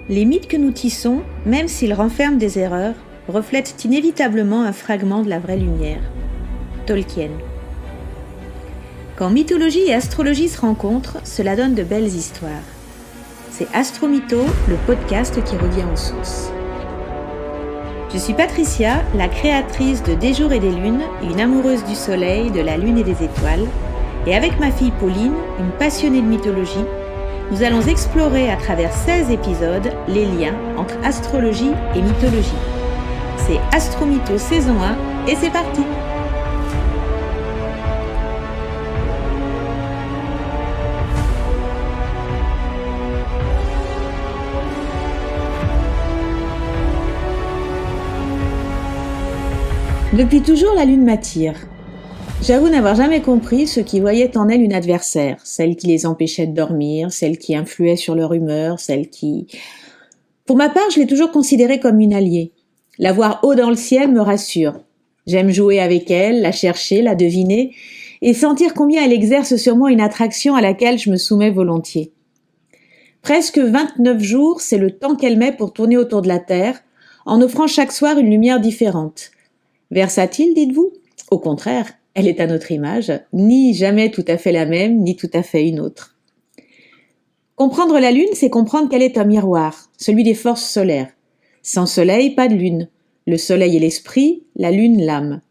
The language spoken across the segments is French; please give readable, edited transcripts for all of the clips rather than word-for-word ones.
Les mythes que nous tissons, même s'ils renferment des erreurs, reflètent inévitablement un fragment de la vraie lumière. Tolkien. Quand mythologie et astrologie se rencontrent, cela donne de belles histoires. C'est Astromytho, le podcast qui revient aux sources. Je suis Patricia, la créatrice de Des jours et des lunes, une amoureuse du soleil, de la lune et des étoiles, et avec ma fille Pauline, une passionnée de mythologie, nous allons explorer à travers 16 épisodes les liens entre astrologie et mythologie. C'est Astromytho saison 1 et c'est parti! Depuis toujours, la lune m'attire. J'avoue n'avoir jamais compris ceux qui voyaient en elle une adversaire, celle qui les empêchait de dormir, celle qui influait sur leur humeur, celle qui... Pour ma part, je l'ai toujours considérée comme une alliée. La voir haut dans le ciel me rassure. J'aime jouer avec elle, la chercher, la deviner, et sentir combien elle exerce sur moi une attraction à laquelle je me soumets volontiers. Presque 29 jours, c'est le temps qu'elle met pour tourner autour de la Terre, en offrant chaque soir une lumière différente. Versatile, dites-vous ? Au contraire, elle est à notre image, ni jamais tout à fait la même, ni tout à fait une autre. Comprendre la lune, c'est comprendre qu'elle est un miroir, celui des forces solaires. Sans soleil, pas de lune. Le soleil est l'esprit, la lune l'âme.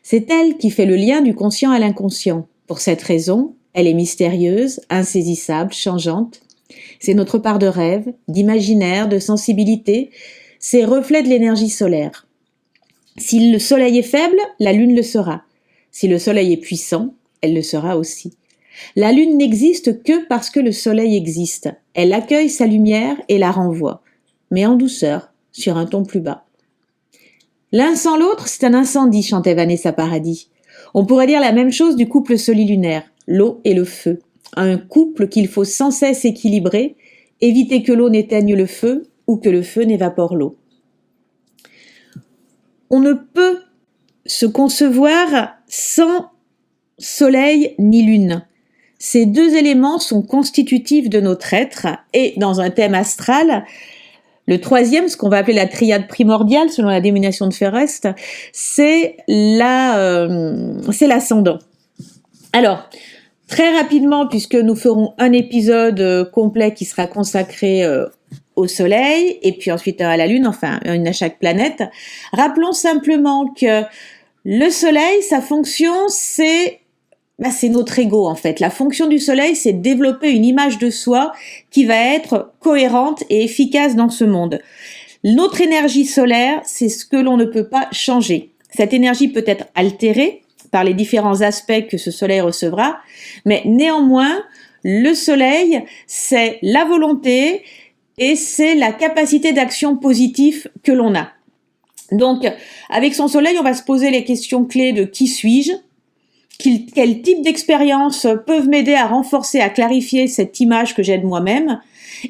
C'est elle qui fait le lien du conscient à l'inconscient. Pour cette raison, elle est mystérieuse, insaisissable, changeante. C'est notre part de rêve, d'imaginaire, de sensibilité, c'est reflet de l'énergie solaire. Si le soleil est faible, la lune le sera. Si le soleil est puissant, elle le sera aussi. La lune n'existe que parce que le soleil existe. Elle accueille sa lumière et la renvoie, mais en douceur, sur un ton plus bas. L'un sans l'autre, c'est un incendie, chantait Vanessa Paradis. On pourrait dire la même chose du couple solilunaire, l'eau et le feu. Un couple qu'il faut sans cesse équilibrer, éviter que l'eau n'éteigne le feu ou que le feu n'évapore l'eau. On ne peut se concevoir sans soleil ni lune. Ces deux éléments sont constitutifs de notre être et dans un thème astral, le troisième, ce qu'on va appeler la triade primordiale selon la dénomination de Forrest, c'est l'ascendant. Alors, très rapidement, puisque nous ferons un épisode complet qui sera consacré au soleil et puis ensuite à la lune, enfin une à chaque planète, rappelons simplement que le soleil, sa fonction, c'est notre ego en fait. La fonction du soleil, c'est développer une image de soi qui va être cohérente et efficace dans ce monde. Notre énergie solaire, c'est ce que l'on ne peut pas changer. Cette énergie peut être altérée par les différents aspects que ce soleil recevra, mais néanmoins, le soleil, c'est la volonté et c'est la capacité d'action positive que l'on a. Donc, avec son soleil, on va se poser les questions clés de qui suis-je ? Quel type d'expériences peuvent m'aider à renforcer, à clarifier cette image que j'ai de moi-même ?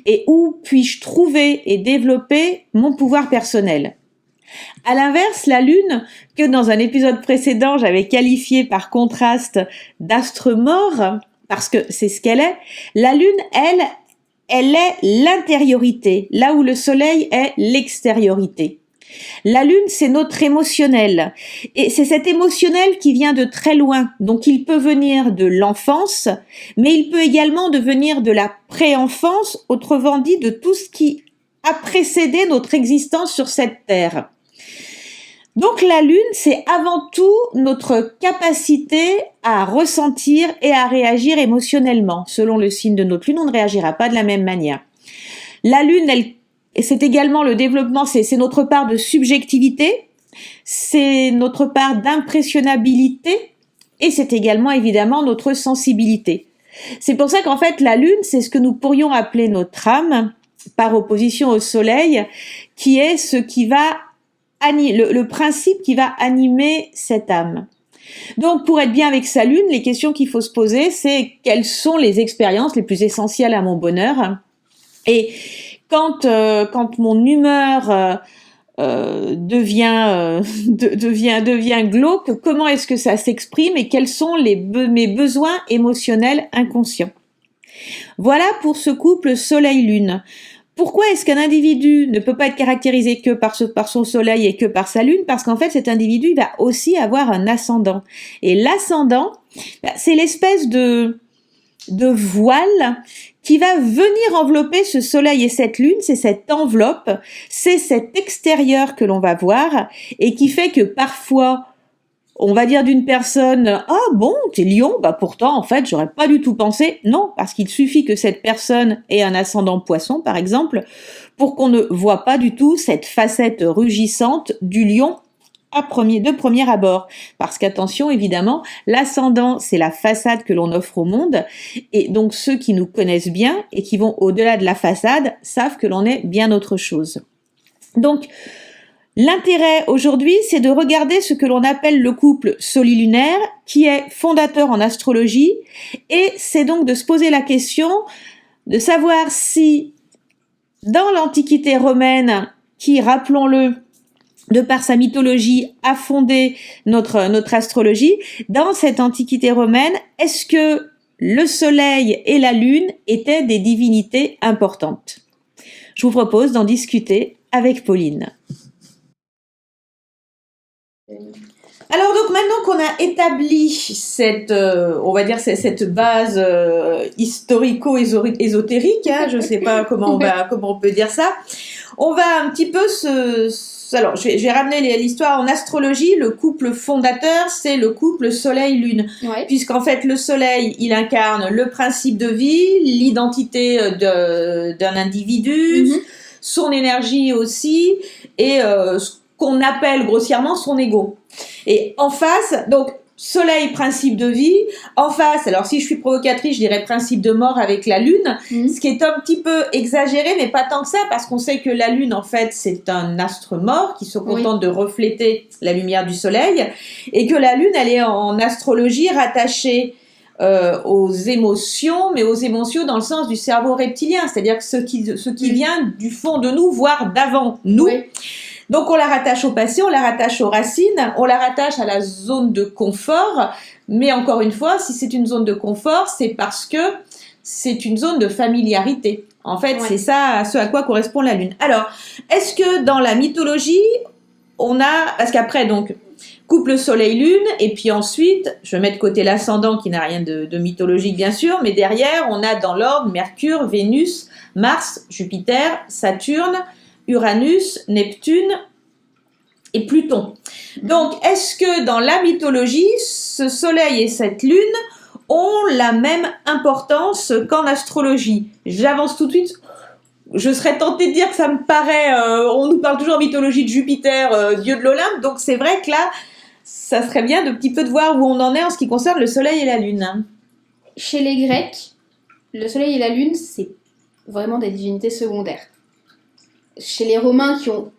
Et où puis-je trouver et développer mon pouvoir personnel ? À l'inverse, la lune, que dans un épisode précédent, j'avais qualifié par contraste d'astre mort, parce que c'est ce qu'elle est, la lune, elle est l'intériorité, là où le soleil est l'extériorité. La lune, c'est notre émotionnel. Et c'est cet émotionnel qui vient de très loin. Donc, il peut venir de l'enfance, mais il peut également venir de la pré-enfance, autrement dit, de tout ce qui a précédé notre existence sur cette terre. Donc, la lune, c'est avant tout notre capacité à ressentir et à réagir émotionnellement. Selon le signe de notre lune, on ne réagira pas de la même manière. La lune, c'est également le développement, c'est notre part de subjectivité, c'est notre part d'impressionnabilité et c'est également évidemment notre sensibilité. C'est pour ça qu'en fait la lune, c'est ce que nous pourrions appeler notre âme par opposition au soleil, qui est ce qui va le principe qui va animer cette âme. Donc pour être bien avec sa lune, les questions qu'il faut se poser, c'est quelles sont les expériences les plus essentielles à mon bonheur ? Et quand mon humeur devient glauque, comment est-ce que ça s'exprime et quels sont mes besoins émotionnels inconscients ? Voilà pour ce couple soleil-lune. Pourquoi est-ce qu'un individu ne peut pas être caractérisé que par son soleil et que par sa lune? Parce qu'en fait, cet individu il va aussi avoir un ascendant. Et l'ascendant, c'est l'espèce de voile qui va venir envelopper ce soleil et cette lune, c'est cette enveloppe, c'est cet extérieur que l'on va voir et qui fait que parfois, on va dire d'une personne, ah bon, t'es lion, bah pourtant en fait j'aurais pas du tout pensé. Non, parce qu'il suffit que cette personne ait un ascendant poisson par exemple, pour qu'on ne voit pas du tout cette facette rugissante du lion de premier abord. Parce qu'attention, évidemment, l'ascendant, c'est la façade que l'on offre au monde. Et donc, ceux qui nous connaissent bien et qui vont au-delà de la façade savent que l'on est bien autre chose. Donc, l'intérêt aujourd'hui, c'est de regarder ce que l'on appelle le couple solilunaire, qui est fondateur en astrologie. Et c'est donc de se poser la question de savoir si, dans l'Antiquité romaine, qui, rappelons-le, de par sa mythologie, a fondé notre astrologie. Dans cette antiquité romaine, est-ce que le soleil et la lune étaient des divinités importantes? Je vous propose d'en discuter avec Pauline. Alors donc maintenant qu'on a établi cette, on va dire cette base historico-ésotérique, hein, je ne sais pas comment on peut dire ça, on va un petit peu alors, je vais ramener l'histoire en astrologie. Le couple fondateur, c'est le couple Soleil-Lune. Ouais. Puisqu'en fait, le Soleil, il incarne le principe de vie, l'identité d'un individu, son énergie aussi, et ce qu'on appelle grossièrement son ego. Et en face, donc, Soleil, principe de vie. En face, alors si je suis provocatrice, je dirais principe de mort avec la Lune, ce qui est un petit peu exagéré, mais pas tant que ça, parce qu'on sait que la Lune, en fait, c'est un astre mort qui se contente de refléter la lumière du Soleil, et que la Lune, elle est en astrologie rattachée aux émotions, mais aux émotions dans le sens du cerveau reptilien, c'est-à-dire que ce qui vient du fond de nous, voire d'avant nous. Oui. Donc on la rattache au passé, on la rattache aux racines, on la rattache à la zone de confort, mais encore une fois, si c'est une zone de confort, c'est parce que c'est une zone de familiarité. En fait, c'est ça ce à quoi correspond la Lune. Alors, est-ce que dans la mythologie, on a... Parce qu'après, donc, couple Soleil-Lune, et puis ensuite, je vais mettre de côté l'ascendant qui n'a rien de mythologique bien sûr, mais derrière, on a dans l'ordre Mercure, Vénus, Mars, Jupiter, Saturne, Uranus, Neptune et Pluton. Donc, est-ce que dans la mythologie, ce soleil et cette lune ont la même importance qu'en astrologie? J'avance tout de suite. Je serais tentée de dire que ça me paraît... on nous parle toujours en mythologie de Jupiter, dieu de l'Olympe, donc c'est vrai que là, ça serait bien de petit peu de voir où on en est en ce qui concerne le soleil et la lune. Chez les Grecs, le soleil et la lune, c'est vraiment des divinités secondaires. Chez les Romains qui ont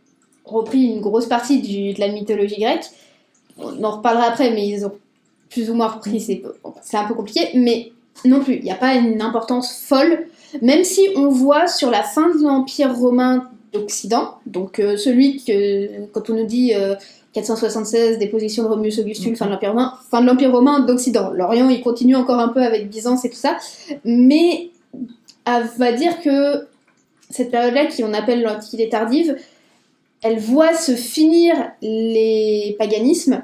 repris une grosse partie de la mythologie grecque, on en reparlera après, mais ils ont plus ou moins repris, c'est un peu compliqué, mais non plus, il n'y a pas une importance folle, même si on voit sur la fin de l'Empire romain d'Occident, donc celui que, quand on nous dit 476, déposition de Romulus Augustule, fin de l'Empire romain d'Occident, l'Orient il continue encore un peu avec Byzance et tout ça, mais on va dire que cette période-là, qu'on appelle l'Antiquité tardive, elle voit se finir les paganismes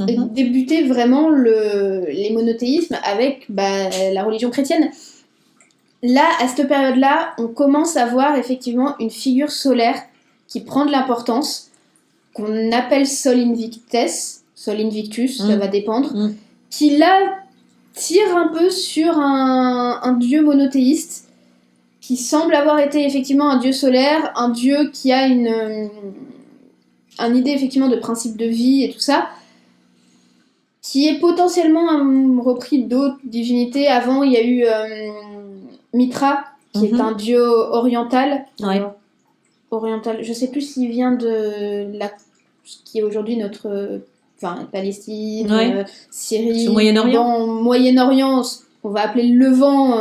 et débuter vraiment les monothéismes avec la religion chrétienne. Là, à cette période-là, on commence à voir effectivement une figure solaire qui prend de l'importance, qu'on appelle Sol Invictus, ça va dépendre, qui là tire un peu sur un dieu monothéiste qui semble avoir été effectivement un dieu solaire, un dieu qui a une idée effectivement de principe de vie et tout ça, qui est potentiellement repris d'autres divinités. Avant, il y a eu Mitra, qui est un dieu oriental. Ouais. Oriental, je sais plus s'il vient de ce qui est aujourd'hui notre... Palestine, Syrie... Moyen-Orient. Moyen-Orient, on va appeler le Levant...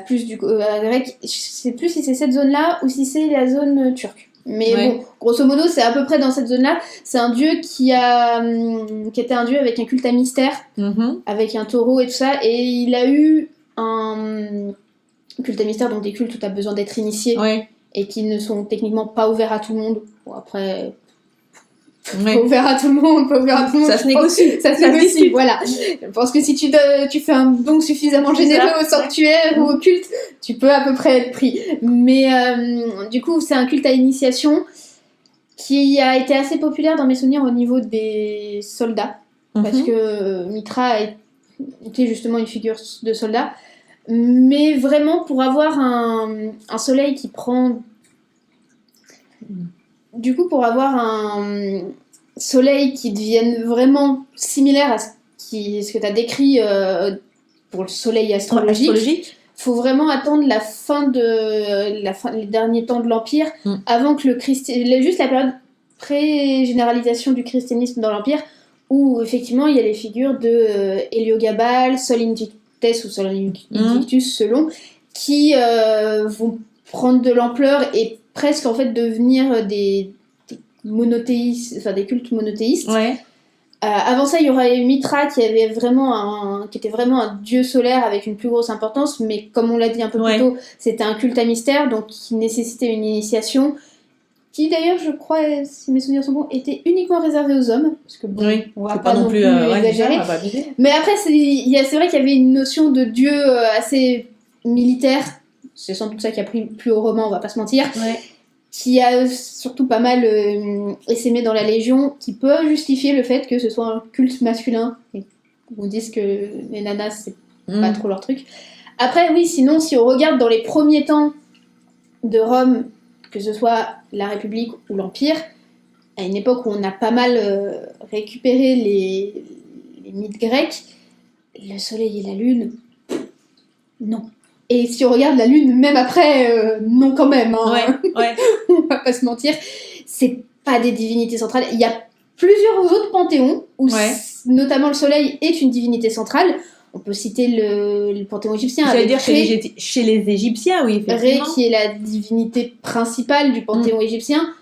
plus du grec, je sais plus si c'est cette zone-là ou si c'est la zone turque. Mais bon, grosso modo, c'est à peu près dans cette zone-là. C'est un dieu qui était un dieu avec un culte à mystère, avec un taureau et tout ça, et il a eu un cultes à mystère, donc des cultes où tu as besoin d'être initié Ouais. et qui ne sont techniquement pas ouverts à tout le monde. Bon, après, Ouais. pas ouvert à tout le monde, pas ouvert à tout le monde. Ça se négocie. Ça se Ça se négocie, discute. voilà. Je pense que si tu fais un don suffisamment C'est généreux ça. au sanctuaire ou au culte, tu peux à peu près être pris. Mais du coup, c'est un culte à initiation qui a été assez populaire dans mes souvenirs au niveau des soldats. Parce Mhm. que Mitra était justement une figure de soldat. Mais vraiment, pour avoir un soleil qui prend... Du coup, pour avoir un soleil qui devienne vraiment similaire à ce que tu as décrit pour le soleil astrologique, faut vraiment attendre les derniers temps de l'Empire avant que juste la période pré-généralisation du christianisme dans l'Empire, où effectivement il y a les figures de Héliogabale, Sol Invictus ou Sol Invictus selon, qui vont prendre de l'ampleur et presque en fait devenir des monothéistes, enfin des cultes monothéistes. Ouais. Avant ça, il y aurait Mitra qui était vraiment un dieu solaire avec une plus grosse importance, mais comme on l'a dit un peu plus tôt, c'était un culte à mystère, donc qui nécessitait une initiation, qui d'ailleurs, je crois, si mes souvenirs sont bons, était uniquement réservée aux hommes, parce que bon, on va pas non plus exagérer. Mais après, c'est vrai qu'il y avait une notion de dieu assez militaire, c'est sans doute ça qui a pris plus au roman, on va pas se mentir. Ouais. Qui a surtout pas mal essaimé dans la Légion, qui peut justifier le fait que ce soit un culte masculin. Et on dit que les nanas, c'est pas trop leur truc. Après, oui, sinon, si on regarde dans les premiers temps de Rome, que ce soit la République ou l'Empire, à une époque où on a pas mal récupéré les mythes grecs, le soleil et la lune, non. Et si on regarde la lune, même après, non quand même. Hein. Ouais. On va pas se mentir. C'est pas des divinités centrales. Il y a plusieurs autres panthéons où notamment le soleil est une divinité centrale. On peut citer le panthéon égyptien. J'allais dire chez les Égyptiens, oui, effectivement. Ré, qui est la divinité principale du panthéon égyptien,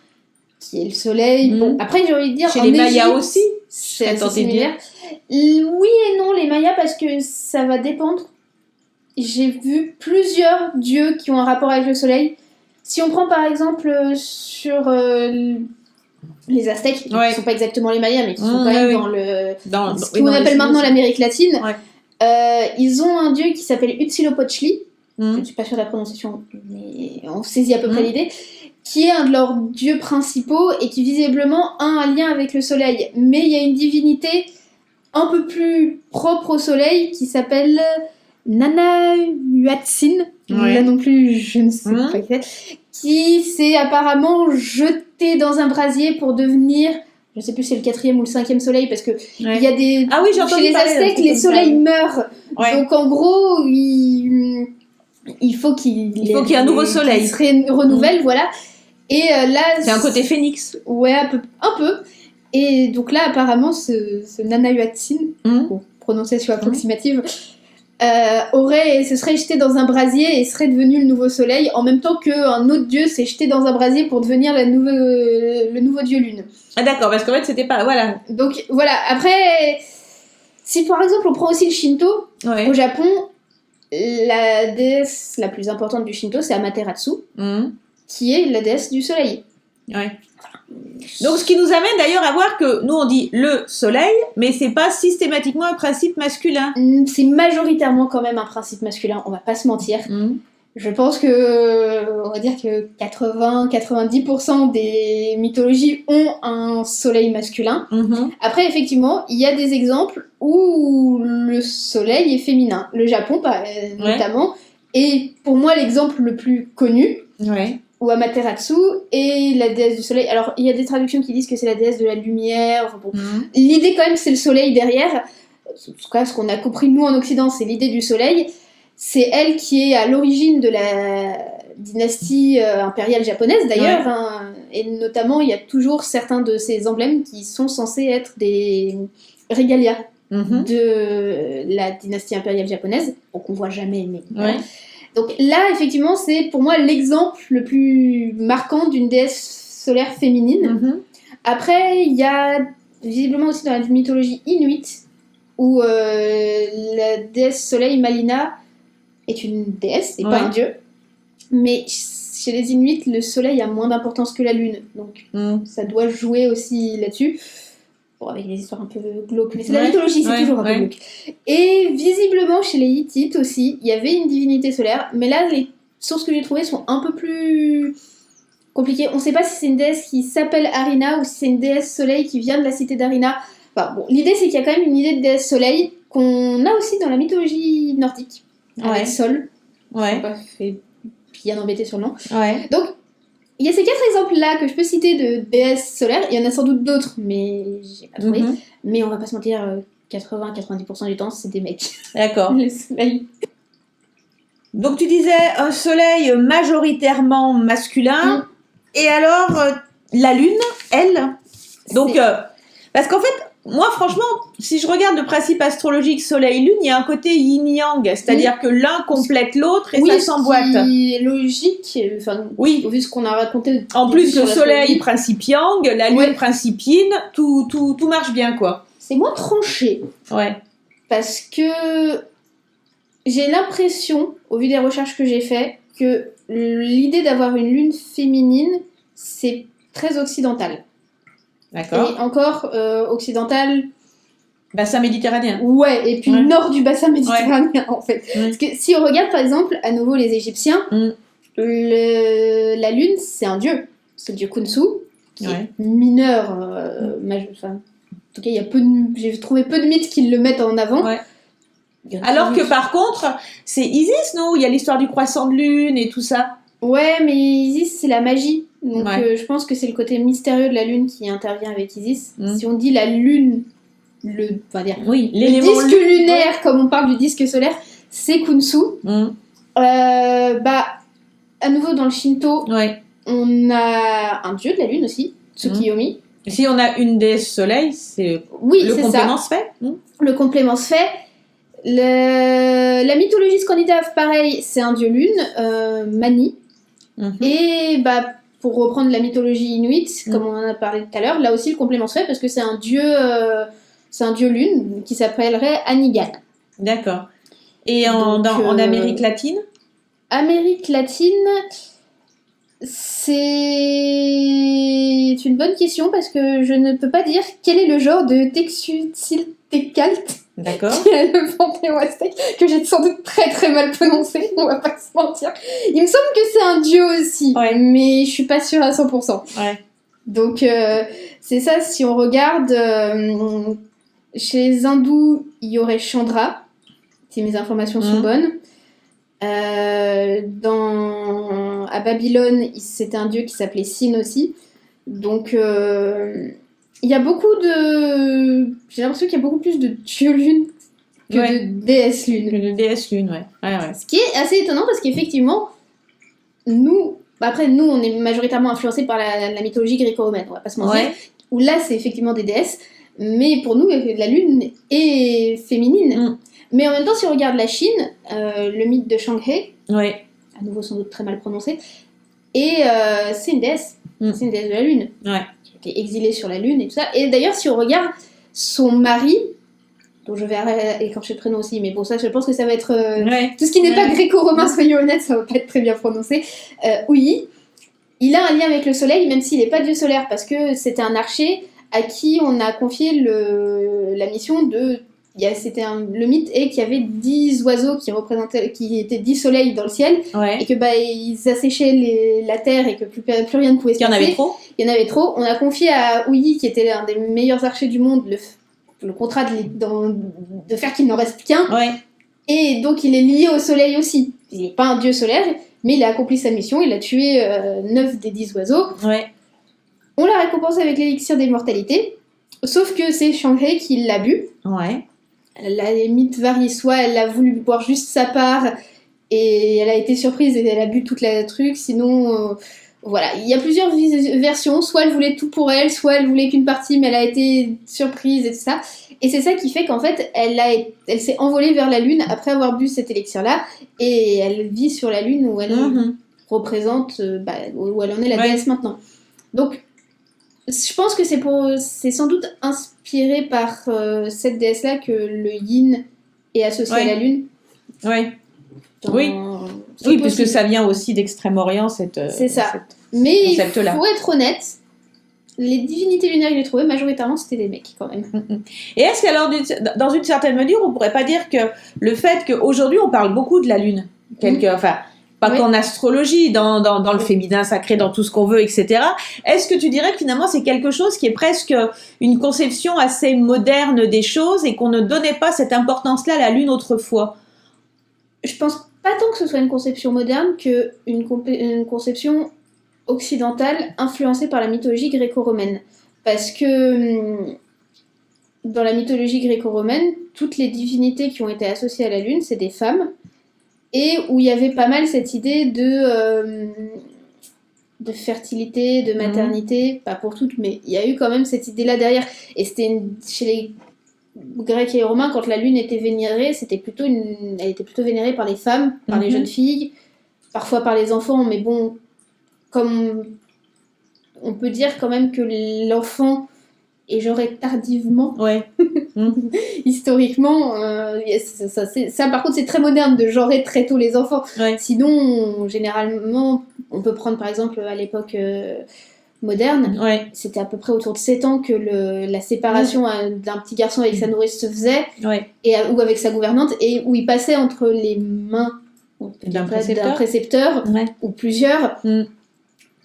qui est le soleil. Bon, après, j'ai envie de dire... Chez les Mayas aussi, c'est assez similaire. Oui et non, les Mayas, parce que ça va dépendre. J'ai vu plusieurs dieux qui ont un rapport avec le soleil. Si on prend par exemple sur les Aztèques, qui ne sont pas exactement les Mayas, mais qui sont quand même dans ce qu'on appelle maintenant l'Amérique latine, ils ont un dieu qui s'appelle Huitzilopochtli. Je ne suis pas sûre de la prononciation, mais on saisit à peu près l'idée. Qui est un de leurs dieux principaux et qui visiblement a un lien avec le soleil. Mais il y a une divinité un peu plus propre au soleil qui s'appelle Nanahuatzin. Là non plus, je ne sais pas qui c'est. Qui s'est apparemment jeté dans un brasier pour devenir... Je ne sais plus si c'est le 4e ou le 5e soleil, parce que il y a des... Ah oui, j'ai entendu chez les Aztèques, les soleils meurent. Donc en gros, il faut qu'il y ait un nouveau soleil. Qu'il se renouvelle, voilà. Et là... C'est un côté phénix. Ouais, un peu. Et donc là, apparemment, ce Nanahuatzin, prononciation approximative, se serait jeté dans un brasier et serait devenu le nouveau soleil, en même temps qu'un autre dieu s'est jeté dans un brasier pour devenir le nouveau dieu lune. Ah d'accord, parce qu'en fait, c'était pas... Voilà. Donc voilà, après, si par exemple on prend aussi le Shinto, au Japon, la déesse la plus importante du Shinto, c'est Amaterasu, qui est la déesse du soleil. Ouais. Donc ce qui nous amène d'ailleurs à voir que nous on dit le soleil, mais c'est pas systématiquement un principe masculin. C'est majoritairement quand même un principe masculin, on va pas se mentir. Je pense que, on va dire que 80-90% des mythologies ont un soleil masculin. Après, effectivement, il y a des exemples où le soleil est féminin. Le Japon, notamment, est pour moi l'exemple le plus connu. Où Amaterasu est la déesse du soleil. Alors, il y a des traductions qui disent que c'est la déesse de la lumière. Enfin, bon. L'idée, quand même, c'est le soleil derrière. En tout cas, ce qu'on a compris, nous, en Occident, c'est l'idée du soleil. C'est elle qui est à l'origine de la dynastie impériale japonaise, d'ailleurs. Et notamment, il y a toujours certains de ces emblèmes qui sont censés être des regalia de la dynastie impériale japonaise. Donc, on voit jamais, mais... Donc là, effectivement, c'est pour moi l'exemple le plus marquant d'une déesse solaire féminine. Après, il y a visiblement aussi dans la mythologie inuite, où la déesse soleil Malina est une déesse et Ouais. pas un dieu. Mais chez les Inuits, le soleil a moins d'importance que la lune. Donc ça doit jouer aussi là-dessus. Bon, avec des histoires un peu glauques, mais c'est la Ouais, mythologie, c'est ouais, toujours un peu ouais. glauque. Et visiblement, chez les Hittites aussi, il y avait une divinité solaire, mais là, les sources que j'ai trouvées sont un peu plus compliquées. On ne sait pas si c'est une déesse qui s'appelle Arina ou si c'est une déesse soleil qui vient de la cité d'Arina. Enfin, bon, l'idée, c'est qu'il y a quand même une idée de déesse soleil qu'on a aussi dans la mythologie nordique, avec Ouais. Sol. Je Ouais. n'ai pas fait bien embêté sur le nom. Ouais. Donc, il y a ces 4 exemples-là que je peux citer de déesses solaires. Il y en a sans doute d'autres, mais j'ai pas trouvé. Mhm. Mais on va pas se mentir, 80-90% du temps, c'est des mecs. D'accord. Le soleil. Donc tu disais un soleil majoritairement masculin, et alors la lune, elle. Donc, parce qu'en fait, moi franchement, si je regarde le principe astrologique soleil-lune, il y a un côté yin-yang, c'est-à-dire que l'un complète l'autre et oui, ça s'emboîte. ce qui est logique, enfin, Oui. vu ce qu'on a raconté. En plus, sur le soleil l'astrologie, principe yang, la lune Ouais. principe yin, tout marche bien, quoi. c'est moins tranché. Ouais. Parce que j'ai l'impression, au vu des recherches que j'ai faites, que l'idée d'avoir une lune féminine, c'est très occidental. D'accord. Et encore, occidental, Bassin méditerranéen. ouais, et puis Ouais. nord du bassin méditerranéen, en fait. Ouais. Parce que si on regarde, par exemple, à nouveau les Égyptiens, la lune, c'est un dieu. C'est le dieu Khonsu, qui Ouais. est mineur. Enfin, en tout cas, j'ai trouvé peu de mythes qui le mettent en avant. Ouais. Il y en a Alors que d'autres. par contre, c'est Isis, non? Il y a l'histoire du croissant de lune et tout ça. Ouais, mais Isis, c'est la magie. Donc Ouais. je pense que c'est le côté mystérieux de la lune qui intervient avec Isis. Mm. Si on dit la lune, on va dire, Oui, le l'élément disque lunaire, comme on parle du disque solaire, c'est Khonsu. Bah, à nouveau dans le Shinto, Ouais. on a un dieu de la lune aussi, Tsukiyomi. Si on a une déesse soleil, c'est Oui, le c'est complément ça. se fait. Le complément se fait. La mythologie scandinave, pareil, c'est un dieu lune, Mani. Et bah, pour reprendre la mythologie inuite, comme on en a parlé tout à l'heure, là aussi le complément se fait parce que c'est un dieu lune qui s'appellerait Anigan. D'accord. Et Donc, en Amérique latine? Amérique latine, c'est une bonne question parce que je ne peux pas dire quel est le genre de Texutziltecalt D'accord. qui est le panthéon aztèque, que j'ai sans doute très très mal prononcé, on va pas se mentir. Il me semble que c'est un dieu aussi, Ouais. mais je suis pas sûre à 100%. Ouais. Donc c'est ça, si on regarde, chez les hindous, il y aurait Chandra, si mes informations sont bonnes. À Babylone, c'était un dieu qui s'appelait Sin aussi. Donc il y a beaucoup de... J'ai l'impression qu'il y a beaucoup plus de dieux lunes que Ouais. de déesses lunes. Le déesse lune, ouais. Ouais. Ce qui est assez étonnant parce qu'effectivement, nous, on est majoritairement influencés par la mythologie gréco-romaine, on va pas se mentir. Ouais. Où là, c'est effectivement des déesses. Mais pour nous, la lune est féminine. Mais en même temps, si on regarde la Chine, le mythe de Shanghae, Ouais. à nouveau sans doute très mal prononcé, et c'est une déesse. C'est une déesse de la lune. Ouais. Qui a été exilée sur la lune et tout ça. Et d'ailleurs, si on regarde son mari, dont je vais écorcher le prénom aussi, mais bon, ça, je pense que ça va être... Ouais. Tout ce qui n'est pas gréco-romain, soyons honnêtes, ça va pas être très bien prononcé. Ouyi, il a un lien avec le soleil, même s'il n'est pas dieu solaire, parce que c'était un archer à qui on a confié la mission de... le mythe est qu'il y avait 10 oiseaux qui étaient 10 soleils dans le ciel, Ouais. et que ils asséchaient la terre et que plus rien ne pouvait se Il y en passer. avait trop. Il y en avait trop. On a confié à Ouyi, qui était l'un des meilleurs archers du monde, le contrat de faire qu'il n'en reste qu'un. Ouais. Et donc il est lié au soleil aussi. Il n'est pas un dieu solaire, mais il a accompli sa mission. Il a tué 9 des 10 oiseaux. Ouais. On l'a récompensé avec l'élixir d'immortalité. Sauf que c'est Shanghae qui l'a bu. Ouais. Les mythes varient, soit elle a voulu boire juste sa part et elle a été surprise et elle a bu toute la truc, sinon voilà, il y a plusieurs versions, soit elle voulait tout pour elle, soit elle voulait qu'une partie mais elle a été surprise et tout ça, et c'est ça qui fait qu'en fait elle s'est envolée vers la lune après avoir bu cet élixir là, et elle vit sur la lune où elle représente, où elle en est la déesse maintenant. Donc je pense que c'est sans doute inspiré par cette déesse-là que le yin est associé à la lune. Ouais. Oui. Oui, puisque ça vient aussi d'Extrême-Orient, c'est ça. ce Mais il concept-là. faut être honnête, les divinités lunaires que j'ai trouvées, majoritairement, c'était des mecs, quand même. Et est-ce qu'alors, dans une certaine mesure, on pourrait pas dire que le fait qu'aujourd'hui, on parle beaucoup de la Lune, enfin, pas qu'en astrologie, dans le féminin sacré, dans tout ce qu'on veut, etc. Est-ce que tu dirais que finalement, c'est quelque chose qui est presque une conception assez moderne des choses et qu'on ne donnait pas cette importance-là à la Lune autrefois? Je pense pas tant que ce soit une conception moderne une conception occidentale influencée par la mythologie gréco-romaine. Parce que dans la mythologie gréco-romaine, toutes les divinités qui ont été associées à la Lune, c'est des femmes, et où il y avait pas mal cette idée de fertilité, de maternité, pas pour toutes, mais il y a eu quand même cette idée-là derrière. Et c'était chez les Grecs et les Romains, quand la Lune était vénérée, elle était plutôt vénérée par les femmes, par les jeunes filles, parfois par les enfants, mais bon, comme on peut dire quand même que l'enfant est genré tardivement, historiquement, ça par contre c'est très moderne de genrer très tôt les enfants. Sinon, généralement, on peut prendre par exemple à l'époque moderne, c'était à peu près autour de 7 ans que la séparation d'un petit garçon avec sa nourrice se faisait, ou avec sa gouvernante, et où il passait entre les mains d'un précepteur ou plusieurs.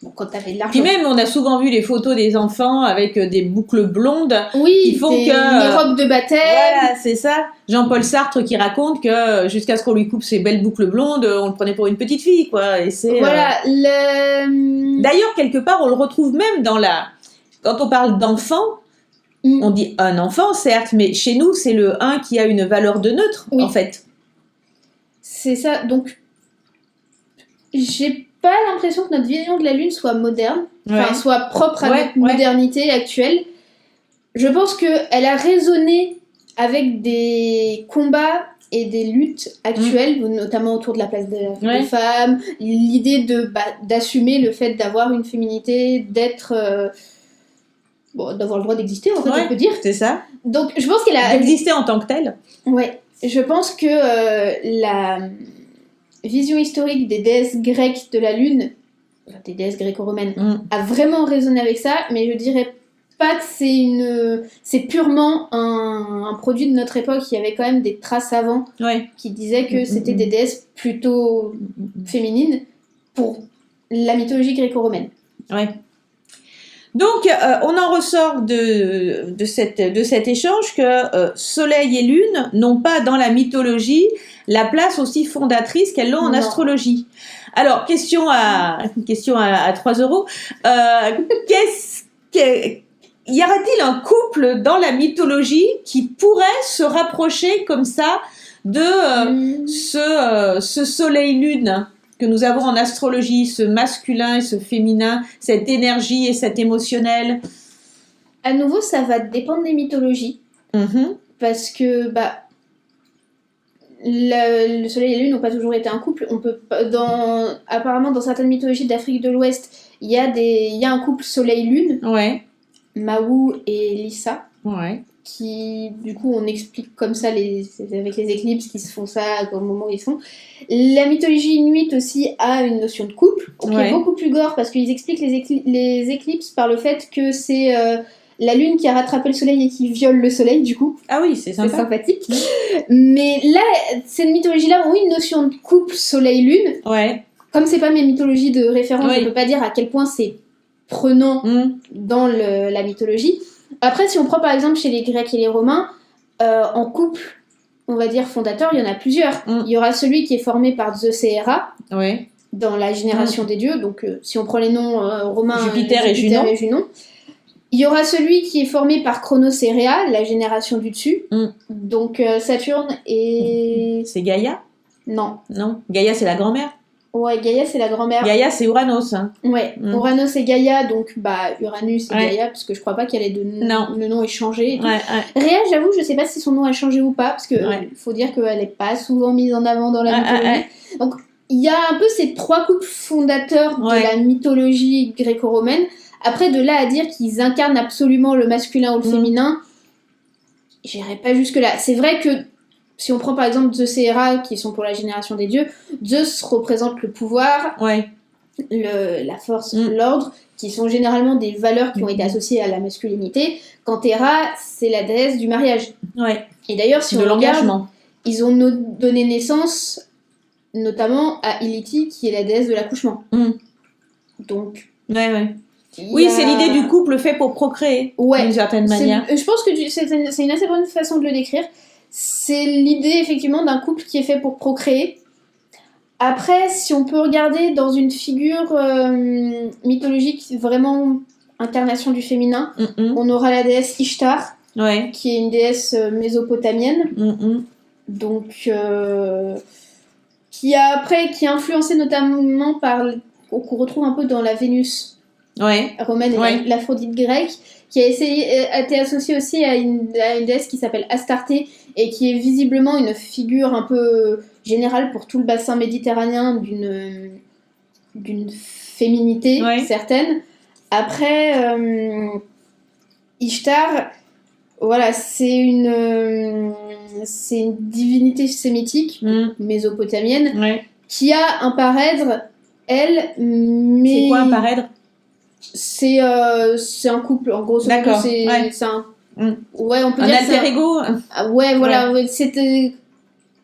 Bon, quand t'avais de l'argent. Puis même, on a souvent vu les photos des enfants avec des boucles blondes qui font des robes de baptême. Voilà, c'est ça. Jean-Paul Sartre qui raconte que jusqu'à ce qu'on lui coupe ses belles boucles blondes, on le prenait pour une petite fille, quoi. Et c'est, voilà. D'ailleurs, quelque part, on le retrouve même quand on parle d'enfant, on dit un enfant, certes, mais chez nous, c'est le 1 qui a une valeur de neutre, en fait. C'est ça. Donc, j'ai pas l'impression que notre vision de la Lune soit moderne, soit propre à notre modernité actuelle. Je pense qu'elle a résonné avec des combats et des luttes actuelles, notamment autour de la place des femmes, l'idée d'assumer le fait d'avoir une féminité, d'avoir le droit d'exister, en fait, on peut dire. C'est ça. Donc, je pense qu'elle a... D'exister en tant que telle. Ouais. Je pense que la vision historique des déesses grecques de la Lune, des déesses gréco-romaines, a vraiment résonné avec ça, mais je dirais pas que c'est purement un produit de notre époque. Il y avait quand même des traces avant qui disaient que c'était des déesses plutôt féminines pour la mythologie gréco-romaine. Donc, on en ressort de cet échange que Soleil et Lune n'ont pas dans la mythologie la place aussi fondatrice qu'elles l'ont en astrologie. Alors, question à 3 €. Y aura-t-il un couple dans la mythologie qui pourrait se rapprocher comme ça de ce Soleil-Lune que nous avons en astrologie, ce masculin et ce féminin, cette énergie et cet émotionnel? À nouveau, ça va dépendre des mythologies. Parce que le Soleil et la Lune n'ont pas toujours été un couple. Apparemment, dans certaines mythologies d'Afrique de l'Ouest, il y a un couple Soleil-Lune. Maou et Lissa. Qui, du coup, on explique comme ça avec les éclipses qui se font ça au moment où ils font. La mythologie inuite aussi a une notion de couple, qui est beaucoup plus gore, parce qu'ils expliquent les éclipses par le fait que c'est la lune qui a rattrapé le soleil et qui viole le soleil, du coup. Ah oui, c'est sympa. C'est sympathique. Mais là, cette mythologie-là ont une notion de couple soleil-lune. Comme c'est pas mes mythologies de référence, je peux pas dire à quel point c'est prenant dans la mythologie. Après, si on prend par exemple chez les Grecs et les Romains, en couple, on va dire fondateur, il y en a plusieurs. Il y aura celui qui est formé par Zeus et Héra, dans la génération des dieux. Donc, si on prend les noms romains, Jupiter et Junon. Il y aura celui qui est formé par Chronos et Rhea, la génération du dessus. Donc, Saturne et... C'est Gaïa? Non. Gaïa, c'est la grand-mère. Ouais, Gaïa, c'est la grand-mère. Gaïa, c'est Uranos. Uranus et Gaïa, donc Uranus et Gaïa, parce que je crois pas qu'elle ait le nom est changé. Rhea, j'avoue, je sais pas si son nom a changé ou pas, parce que faut dire qu'elle est pas souvent mise en avant dans la mythologie. Donc, il y a un peu ces 3 couples fondateurs de la mythologie gréco-romaine. Après, de là à dire qu'ils incarnent absolument le masculin ou le féminin, j'irai pas jusque-là. C'est vrai que si on prend par exemple Zeus et Héra, qui sont pour la génération des dieux, Zeus représente le pouvoir, Ouais. la force, l'ordre, qui sont généralement des valeurs qui ont été associées à la masculinité, quand Héra, c'est la déesse du mariage. Ouais. Et d'ailleurs, si De on regarde, l'engagement. ils ont donné naissance notamment à Illiti, qui est la déesse de l'accouchement. Donc, Ouais. il Oui, y a- c'est l'idée du couple fait pour procréer, Ouais. d'une certaine manière. Je pense que c'est une assez bonne façon de le décrire. C'est l'idée, effectivement, d'un couple qui est fait pour procréer. Après, si on peut regarder dans une figure mythologique, vraiment incarnation du féminin, on aura la déesse Ishtar, Ouais. qui est une déesse mésopotamienne, donc qui est influencée notamment par qu'on retrouve un peu dans la Vénus Ouais. romaine et Ouais. l'Aphrodite grecque, qui a été associée aussi à une déesse qui s'appelle Astarté et qui est visiblement une figure un peu générale pour tout le bassin méditerranéen d'une féminité certaine. Après, Ishtar, voilà, c'est une divinité sémitique, mésopotamienne, qui a un parèdre, elle, mais... C'est quoi un parèdre? C'est un couple, en gros. D'accord, c'est un... Ouais, on peut un dire alter ego. Ouais, voilà. Ouais. C'était...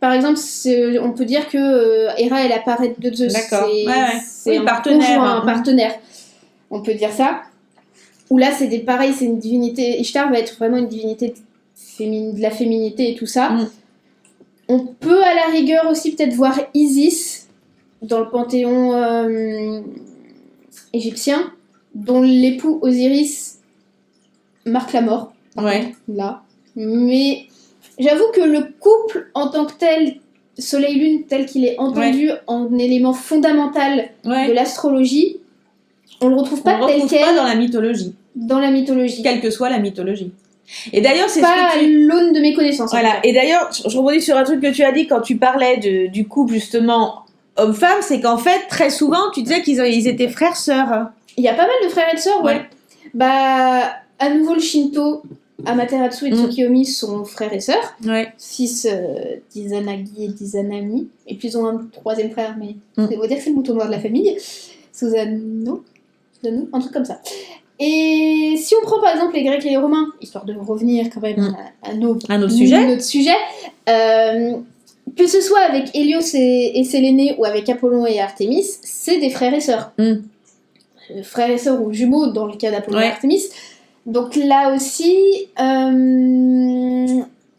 Par exemple, on peut dire que Héra est la parèdre de Zeus. D'accord. C'est un partenaire. Un partenaire. On peut dire ça. Ou là, pareil, c'est une divinité. Ishtar va être vraiment une divinité de la féminité et tout ça. On peut à la rigueur aussi peut-être voir Isis dans le panthéon égyptien, dont l'époux Osiris marque la mort. Là. Mais j'avoue que le couple en tant que tel, Soleil-Lune tel qu'il est entendu en élément fondamental de l'astrologie, on le retrouve pas tel quel. Pas dans la mythologie. Dans la mythologie. Quelle que soit la mythologie. Et d'ailleurs, c'est pas ce que tu... l'aune de mes connaissances. Voilà. Et d'ailleurs, je rebondis sur un truc que tu as dit quand tu parlais du couple justement homme-femme, c'est qu'en fait, très souvent, tu disais qu'ils étaient frères-sœurs. Il y a pas mal de frères et de sœurs, ouais. Bah, à nouveau, le Shinto, Amaterasu et Tsukiyomi sont frères et sœurs. Fils d'Izanagi et d'Izanami. Et puis ils ont un troisième frère, mais on va dire que c'est le mouton noir de la famille. Susanoo, un truc comme ça. Et si on prend par exemple les Grecs et les Romains, histoire de revenir quand même à notre sujet, que ce soit avec Hélios et Séléné ou avec Apollon et Artémis, c'est des frères et sœurs. Frères et sœurs ou jumeaux dans le cas d'Apollon et Artémis. Donc là aussi,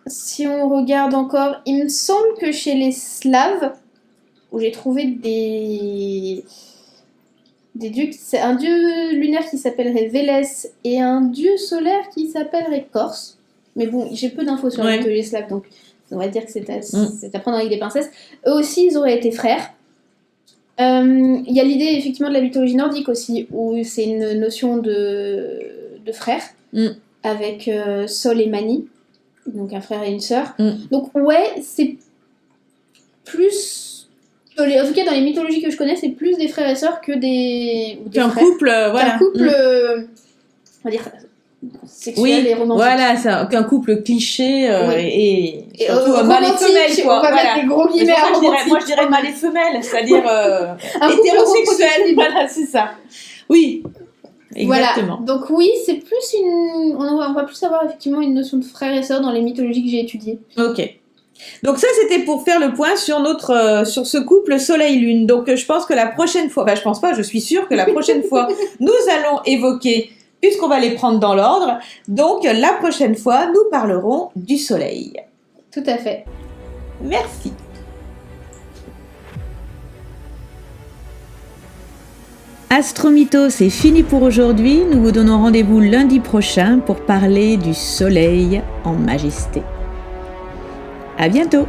si on regarde encore, il me semble que chez les Slaves, où j'ai trouvé des dieux, un dieu lunaire qui s'appellerait Vélès et un dieu solaire qui s'appellerait Corse. Mais bon, j'ai peu d'infos sur la mythologie slave, donc on va dire que c'est à prendre avec des pincettes. Eux aussi, ils auraient été frères. Il y a l'idée effectivement de la mythologie nordique aussi, où c'est une notion de frères, avec Sol et Mani, donc un frère et une sœur. Donc c'est plus... En tout cas, dans les mythologies que je connais, c'est plus des frères et sœurs que qu'un couple, voilà. Qu'un couple, on va dire, sexuel et romantique. Voilà, c'est qu'un couple cliché et surtout mâle et femelle, quoi. On va mettre des gros guillemets. Moi, je dirais mâle et femelle, c'est-à-dire hétérosexuel. Voilà, c'est ça. Oui, exactement. Voilà. Donc oui, c'est plus on va plus avoir effectivement une notion de frères et sœurs dans les mythologies que j'ai étudiées. Ok. Donc ça, c'était pour faire le point sur sur ce couple Soleil-Lune. Donc je pense que la prochaine fois, je pense pas, je suis sûre que la prochaine fois, nous allons évoquer, puisqu'on va les prendre dans l'ordre, donc la prochaine fois, nous parlerons du Soleil. Tout à fait. Merci. Astromythos, c'est fini pour aujourd'hui. Nous vous donnons rendez-vous lundi prochain pour parler du Soleil en majesté. À bientôt!